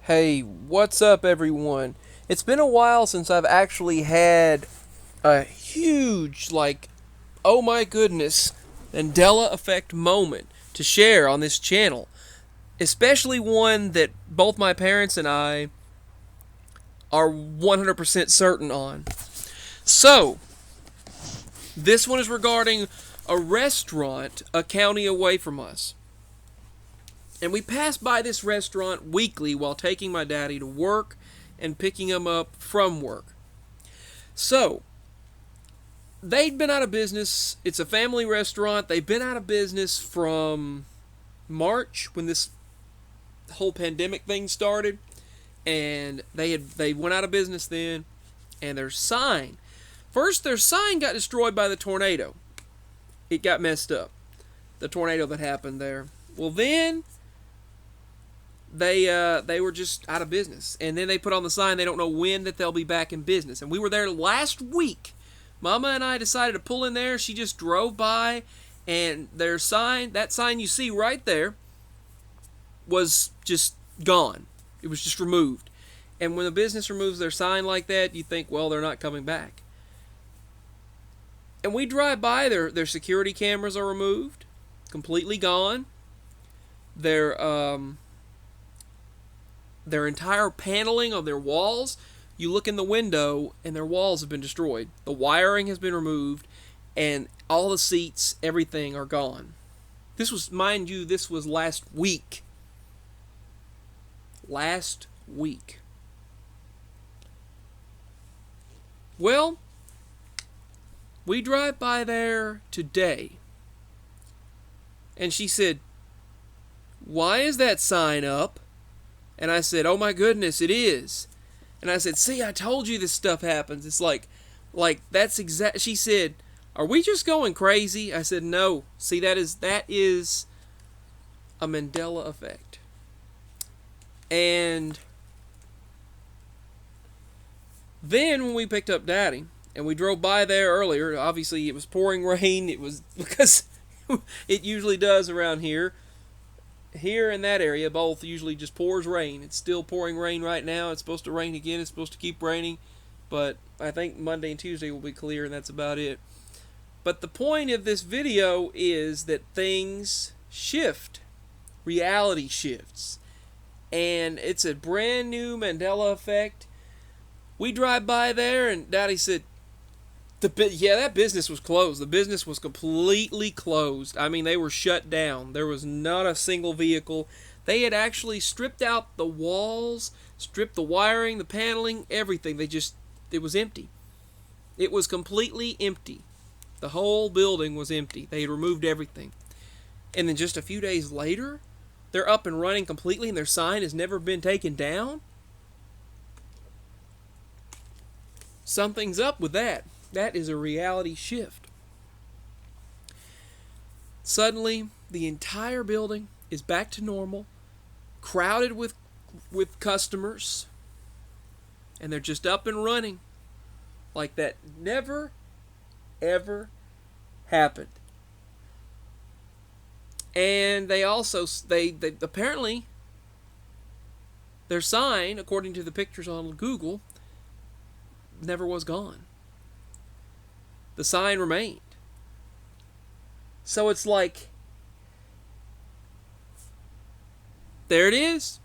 Hey, what's up, everyone? It's been a while since I've actually had a huge, oh my goodness, Mandela effect moment to share on this channel. Especially one that both my parents and I are 100% certain on. So, this one is regarding a restaurant a county away from us. And we pass by this restaurant weekly while taking my daddy to work and picking him up from work. So, they'd been out of business. It's a family restaurant. They've been out of business from March when this whole pandemic thing started, and they went out of business then. And their sign, first their sign got destroyed by the tornado. It got messed up. The tornado that happened there. Well, then they were just out of business, and then they put on the sign they don't know when that they'll be back in business. And we were there last week. Mama and I decided to pull in there. She just drove by, and their sign, that sign you see right there, was just gone. It was just removed. And when a business removes their sign like that, you think, well, they're not coming back. And we drive by, their security cameras are removed, completely gone. Their entire paneling of their walls, you look in the window and their walls have been destroyed. The wiring has been removed, and all the seats, everything are gone. This was, mind you, this was last week. Last week. Well, we drive by there today, and she said, "Why is that sign up?" And I said, "Oh my goodness, it is." And I said, "See, I told you this stuff happens." It's like that's exact. She said, "Are we just going crazy?" I said, "No. See, that is a Mandela effect." And then when we picked up Daddy and we drove by there earlier, obviously it was pouring rain. It was because it usually does around here. Here in that area, both usually just pours rain. It's still pouring rain right now. It's supposed to rain again. It's supposed to keep raining. But I think Monday and Tuesday will be clear, and that's about it. But the point of this video is that things shift. Reality shifts. And it's a brand new Mandela effect. We drive by there, and Daddy said, that business was closed. The business was completely closed. I mean, they were shut down. There was not a single vehicle. They had actually stripped out the walls, stripped the wiring, the paneling, everything. It was empty. It was completely empty. The whole building was empty. They had removed everything. And then just a few days later, they're up and running completely, and their sign has never been taken down. Something's up with that. That is a reality shift. Suddenly, the entire building is back to normal, crowded with customers, and they're just up and running like that never, ever happened. And they also, they apparently, their sign, according to the pictures on Google, never was gone. The sign remained. So it's like, there it is.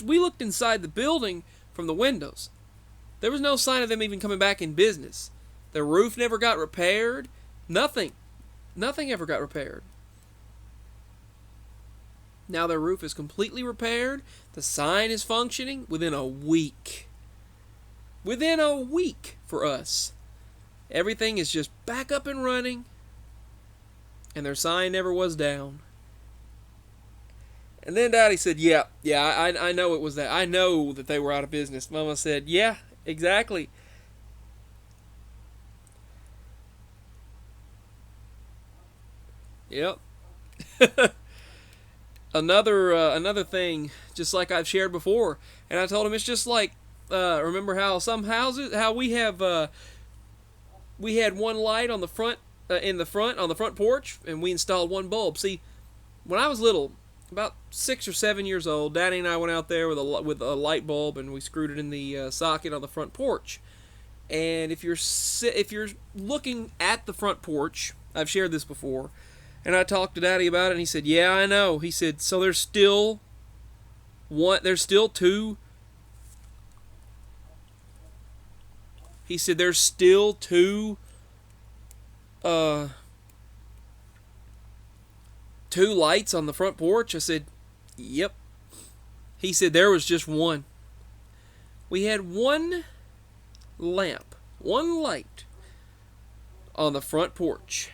We looked inside the building from the windows. There was no sign of them even coming back in business. Their roof never got repaired. Nothing ever got repaired. Now their roof is completely repaired. The sign is functioning within a week. Within a week for us. Everything is just back up and running. And their sign never was down. And then Daddy said, yeah, I know it was that. I know that they were out of business. Mama said, yeah, exactly. Yep. Another thing, just like I've shared before, and I told him it's just like, remember how some houses, how we had one light on the front, on the front porch, and we installed one bulb. See, when I was little, about 6 or 7 years old. Daddy and I went out there with a light bulb, and we screwed it in the socket on the front porch. And if you're looking at the front porch, I've shared this before, and I talked to Daddy about it, and he said, "Yeah, I know." He said, "So there's still one. There's still two." He said, "There's still uh, two lights on the front porch." I said, "Yep." He said, "There was just one. We had one lamp, one light on the front porch,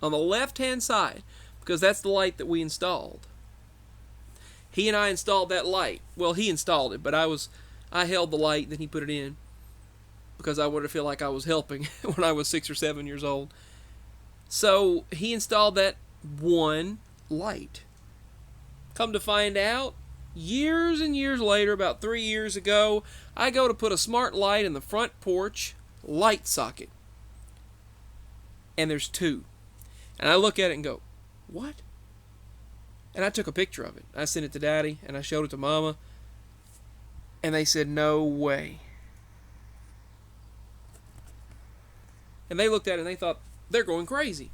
on the left-hand side, because that's the light that we installed." He and I installed that light. Well, he installed it, but I held the light, then he put it in because I wanted to feel like I was helping when I was 6 or 7 years old. So he installed that one light. Come to find out, years and years later, about 3 years ago, I go to put a smart light in the front porch light socket. And there's two. And I look at it and go, "What?" And I took a picture of it. I sent it to Daddy, and I showed it to Mama. And they said, "No way." And they looked at it and they thought, they're going crazy.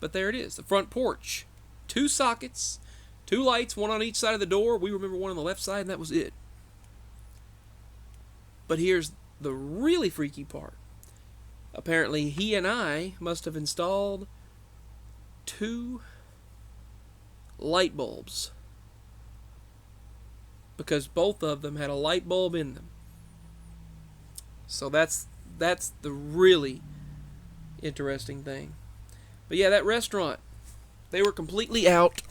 But there it is, the front porch. Two sockets, two lights, one on each side of the door. We remember one on the left side, and that was it. But here's the really freaky part. Apparently, he and I must have installed two light bulbs, because both of them had a light bulb in them. So that's the really interesting thing. But yeah, that restaurant, they were completely out.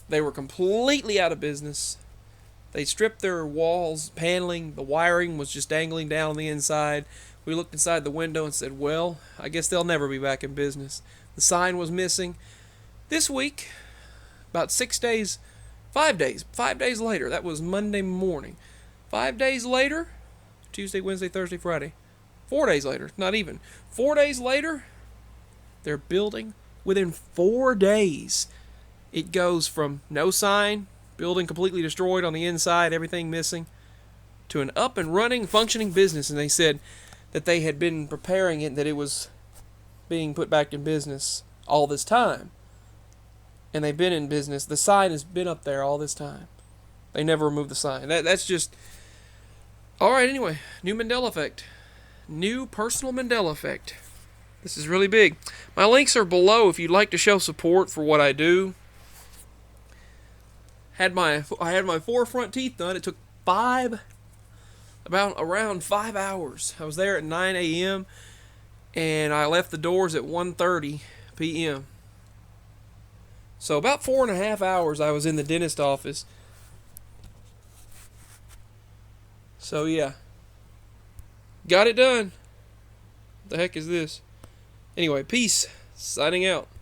They were completely out of business. They stripped their walls, paneling, the wiring was just dangling down on the inside. We looked inside the window and said, well, I guess they'll never be back in business. The sign was missing. This week, about 5 days later, that was Monday morning. 5 days later, Tuesday, Wednesday, Thursday, Friday. 4 days later, not even. 4 days later, they're building. Within 4 days, it goes from no sign, building completely destroyed on the inside, everything missing, to an up and running, functioning business. And they said that they had been preparing it, that it was being put back in business all this time. And they've been in business. The sign has been up there all this time. They never removed the sign. That's just... Alright, anyway. New Mandela effect. New personal Mandela effect. This is really big. My links are below if you'd like to show support for what I do. I had my 4 front teeth done. It took around 5 hours. I was there at 9 a.m. and I left the doors at 1:30 p.m. So about 4.5 hours I was in the dentist office. So yeah. Got it done. What the heck is this? Anyway, peace. Signing out.